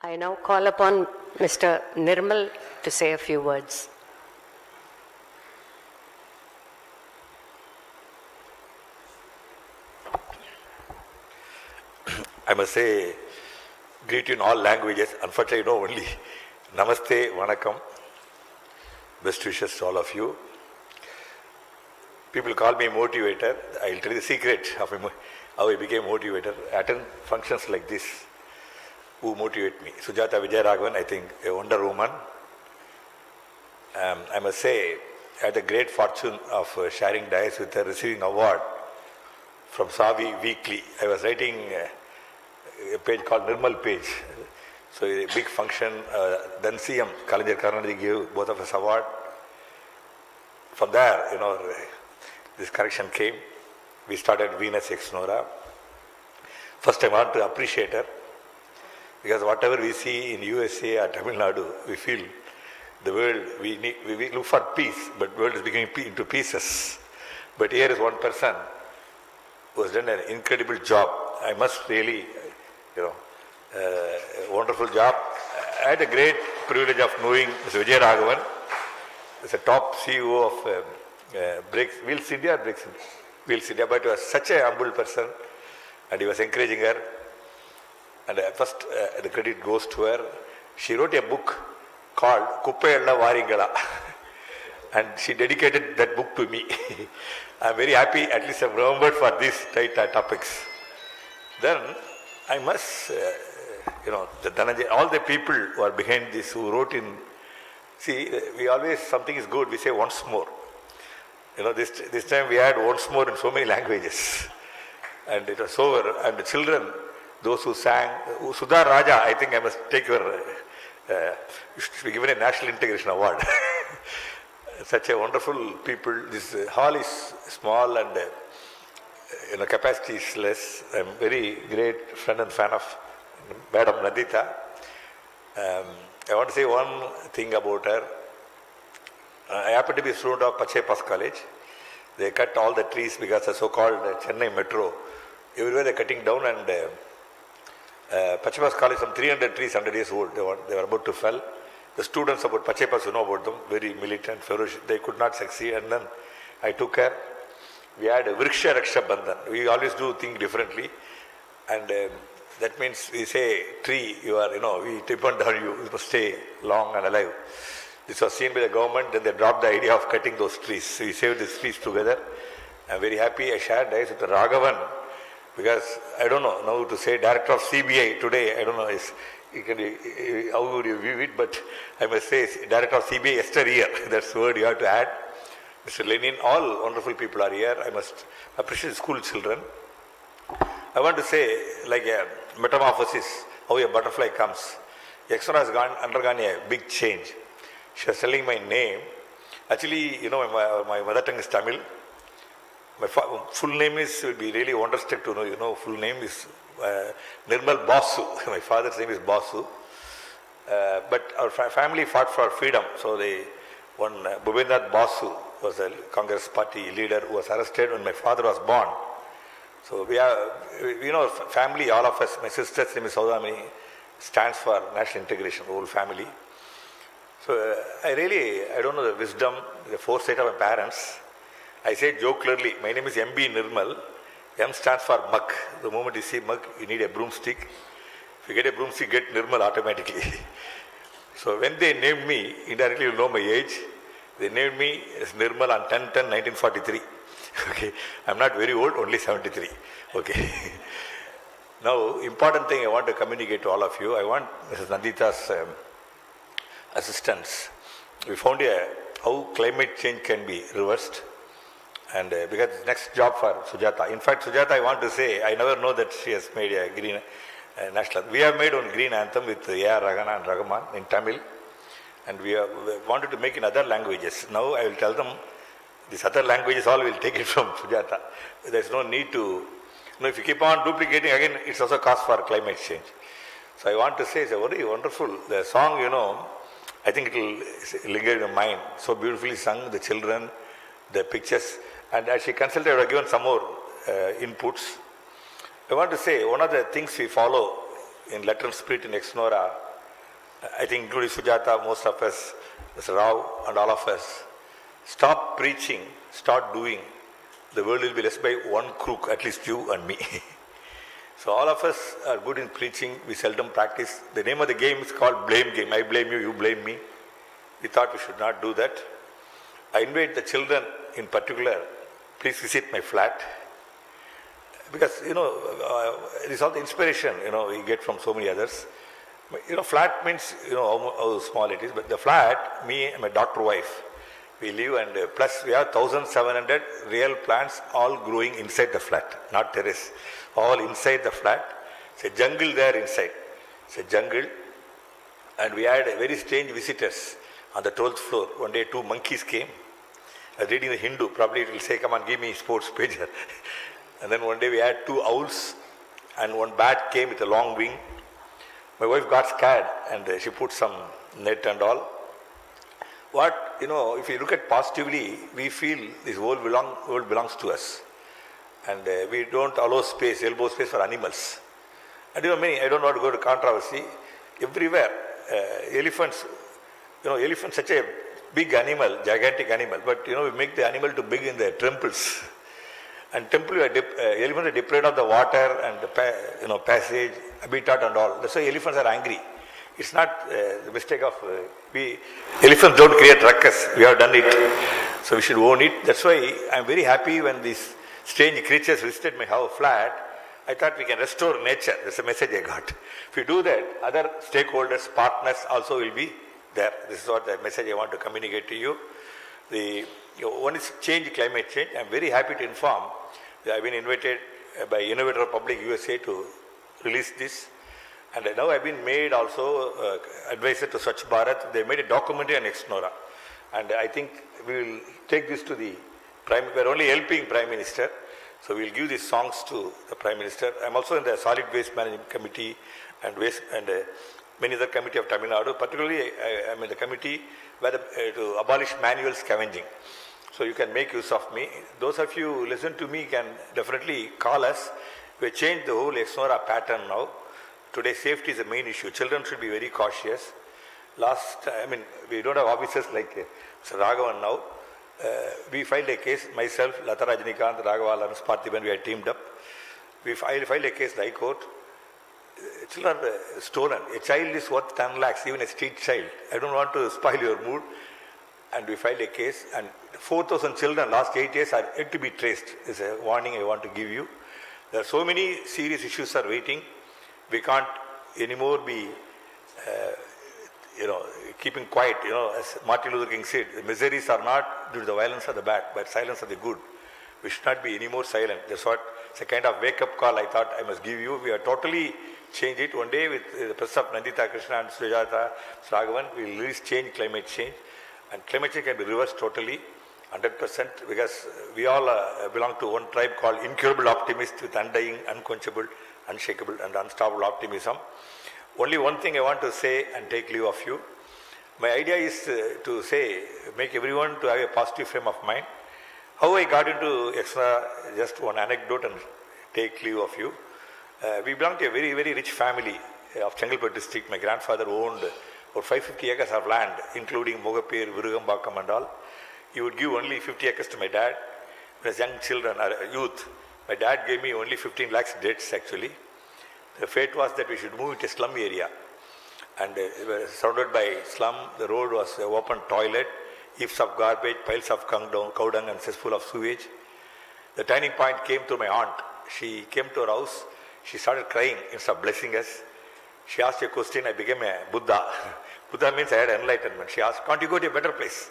I now call upon Mr. Nirmal to say a few words. I must say, greet you in all languages. Unfortunately, I know only Namaste, Vanakkam. Best wishes to all of you. People call me motivator. I'll tell you the secret of how I became motivator. I attend functions like this who motivate me. Sujata Vijayaraghavan, I think, a wonder woman. I must say, I had the great fortune of sharing dice with her, receiving award from Savi Weekly. I was writing a page called Nirmal Page. So a big function, then CM Kalaignar Karunanidhi gave both of us award. From there, this correction came. We started Venus Ex Nora. First I want to appreciate her, because whatever we see in USA or Tamil Nadu, we feel the world, we look for peace, but the world is becoming into pieces. But here is one person who has done an incredible job. I must really, wonderful job. I had a great privilege of knowing Mr. Vijayaraghavan. He's a top CEO of Wheels India or Breaks India? Wheels India, but he was such a humble person and he was encouraging her. And first, the credit goes to her. She wrote a book called Kuppayalla Varingala and she dedicated that book to me. I'm very happy, at least I'm remembered for these topics. Then I must, the Dhananjay, all the people who are behind this, who wrote in, see, we always, something is good, we say once more. This time we had once more in so many languages. And it was over. And the children, those who sang, Sudha Raja, I think I must take your, you should be given a National Integration Award. Such a wonderful people. This hall is small and capacity is less. I'm very great friend and fan of Madam Nandita. I want to say one thing about her. I happen to be a student of Pachepas College. They cut all the trees because the so-called Chennai Metro. Everywhere they're cutting down, and Pachepas College, some 300 trees, 100 years old. They were about to fell. The students about Pachepas, you know about them, very militant, ferocious. They could not succeed, and then I took care. We had a Vriksha Raksha Bandhan. We always do things differently, and that means we say, tree, we depend on you, you must stay long and alive. This was seen by the government, then they dropped the idea of cutting those trees. So we saved these trees together. I'm very happy. I shared dice with Raghavan, because I don't know now to say director of CBI today, I don't know how would you view it, but I must say director of CBI yesteryear. That's the word you have to add. Mr. Lenin, all wonderful people are here. I must appreciate school children. I want to say, like a metamorphosis, how a butterfly comes. Exona has undergone a big change. She was telling my name. Actually, my mother tongue is Tamil. My full name will be really wonderstruck to know. Full name is Nirmal Basu. My father's name is Basu. But our family fought for freedom. So one Bhupendranath Basu was a Congress party leader who was arrested when my father was born. So we are, family, all of us, my sister's name is Saudamini, stands for national integration, the whole family. So I don't know the wisdom, the foresight of my parents. I say jocularly, my name is M.B. Nirmal. M stands for mug. The moment you see mug, you need a broomstick. If you get a broomstick, get Nirmal automatically. So when they named me, indirectly you know my age, they named me as Nirmal on 10/10/1943. Okay, I'm not very old, only 73. Okay. Now, important thing I want to communicate to all of you, I want Mrs. Nandita's assistance. We found how climate change can be reversed, and because next job for Sujata. In fact, Sujata, I want to say, I never know that she has made a green national. We have made one green anthem with A.R. Rahana and Rahman in Tamil, and we wanted to make in other languages. Now I will tell them, these other languages all will take it from Sujata. There's no need to, if you keep on duplicating again, it's also cause for climate change. So I want to say, it's a very wonderful, the song, I think it will linger in your mind. So beautifully sung, the children, the pictures. And as she consulted, I have given some more inputs. I want to say, one of the things we follow in letter and spirit in Ex Nora I think including Sujata, most of us, Mr. Rao and all of us, stop preaching, start doing. The world will be less by one crook, at least you and me. So all of us are good in preaching. We seldom practice. The name of the game is called blame game. I blame you, you blame me. We thought we should not do that. I invite the children in particular, please visit my flat. Because, it is all the inspiration, we get from so many others. Flat means, how small it is. But the flat, me and my doctor wife, we live, and plus we have 1,700 real plants all growing inside the flat, not terrace. All inside the flat. It's a jungle there inside. It's a jungle. And we had very strange visitors on the 12th floor. One day 2 monkeys came. I was reading the Hindu. Probably it will say, come on, give me sports pager. And then one day we had 2 owls and 1 bat came with a long wing. My wife got scared and she put some net and all. If you look at positively, we feel this world belongs to us. And we don't allow space, elbow space for animals. And I don't want to go to controversy. Everywhere, elephants, elephants such a big animal, gigantic animal, but we make the animal too big in the temples. And elephants are deprived of the water and the passage, habitat and all. That's why elephants are angry. It's not the mistake of elephants don't create ruckus. We have done it, so we should own it. That's why I'm very happy when these strange creatures visited my house flat. I thought we can restore nature. That's the message I got. If we do that, other stakeholders, partners also will be there. This is what the message I want to communicate to you. One is climate change. I'm very happy to inform that I've been invited by Innovator Republic USA to release this. And now I've been made also advisor to Swachh Bharat. They made a documentary on Exnora. And I think we will take this to the we're only helping Prime Minister. So we'll give these songs to the Prime Minister. I'm also in the Solid Waste Management Committee and many other committee of Tamil Nadu. Particularly, I'm in the committee where to abolish manual scavenging. So you can make use of me. Those of you who listen to me can definitely call us. We changed the whole Exnora pattern now. Today, safety is the main issue. Children should be very cautious. We don't have officers like Mr. Raghavan now. We filed a case, myself, Lata Rajinikanth, Raghavan, Lawrence Parthiban, we had teamed up. We filed a case in the High Court. Children are stolen. A child is worth 10 lakhs, even a street child. I don't want to spoil your mood. And we filed a case, and 4,000 children last 8 years are yet to be traced. It's a warning I want to give you. There are so many serious issues are waiting. We can't anymore be, keeping quiet. As Martin Luther King said, the miseries are not due to the violence of the bad, but silence of the good. We should not be any more silent. That's what, it's a kind of wake-up call I thought I must give you. We have totally changed it. One day with the press of Nandita Krishna and Sujata Raghavan, we will release climate change. And climate change can be reversed totally, 100%, because we all belong to one tribe called incurable optimists with undying, unquenchable, unshakable and unstoppable optimism. Only one thing I want to say and take leave of you. My idea is to make everyone to have a positive frame of mind. How I got into Exnora, just one anecdote and take leave of you. We belong to a very, very rich family of Chengalpattu district. My grandfather owned about 550 acres of land, including Mogapir, Virugambakam and all. He would give only 50 acres to my dad. As young children or youth, my dad gave me only 15 lakhs debts actually. The fate was that we should move to a slum area. And we were surrounded by slum. The road was an open toilet, heaps of garbage, piles of cow dung and cesspool of sewage. The turning point came to my aunt. She came to our house. She started crying instead of blessing us. She asked a question. I became a Buddha. Buddha means I had enlightenment. She asked, can't you go to a better place?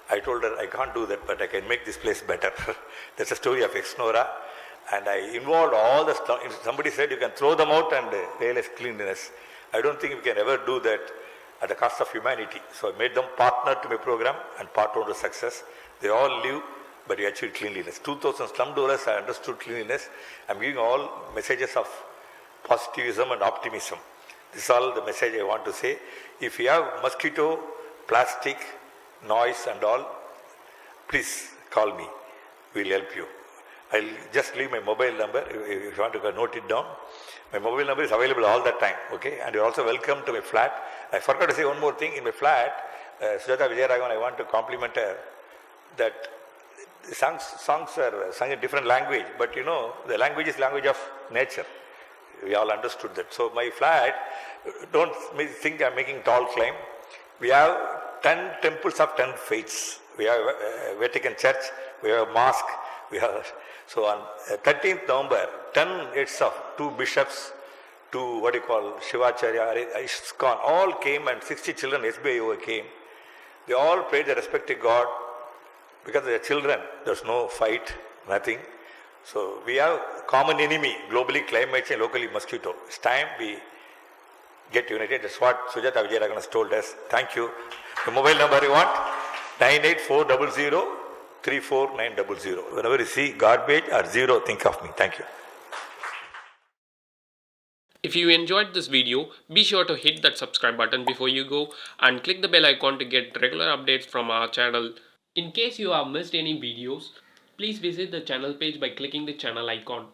I told her, I can't do that, but I can make this place better. That's the story of Exnora. And I involved all the slum. Somebody said you can throw them out and realize cleanliness. I don't think we can ever do that at the cost of humanity. So I made them partner to my program and partner to success. They all live, but we achieved cleanliness. 2,000 slum dwellers, I understood cleanliness. I'm giving all messages of positivism and optimism. This is all the message I want to say. If you have mosquito, plastic, noise and all, please call me. We'll help you. I'll just leave my mobile number if you want to note it down. My mobile number is available all the time, okay? And you're also welcome to my flat. I forgot to say one more thing. In my flat, Sujata Vijayaraghavan, I want to compliment her that songs are sung in different language, but you know, the language is language of nature. We all understood that. So my flat, don't think I'm making tall claim. We have 10 temples of 10 faiths. We have Vatican Church, we have mosque, we have. So on 13th November, 10 heads of 2 bishops, 2 what you call Shivacharya, ISKCON, all came, and 60 children SBIO came. They all prayed the respective God. Because they are children, there's no fight, nothing. So we have common enemy, globally climate change, locally mosquito. It's time we get united. That's what Sujata Vijayaraghavan has told us. Thank you. The mobile number you want? 98400 34900. Whenever you see garbage or zero, think of me. Thank you. If you enjoyed this video, be sure to hit that subscribe button before you go and click the bell icon to get regular updates from our channel. In case you have missed any videos, please visit the channel page by clicking the channel icon.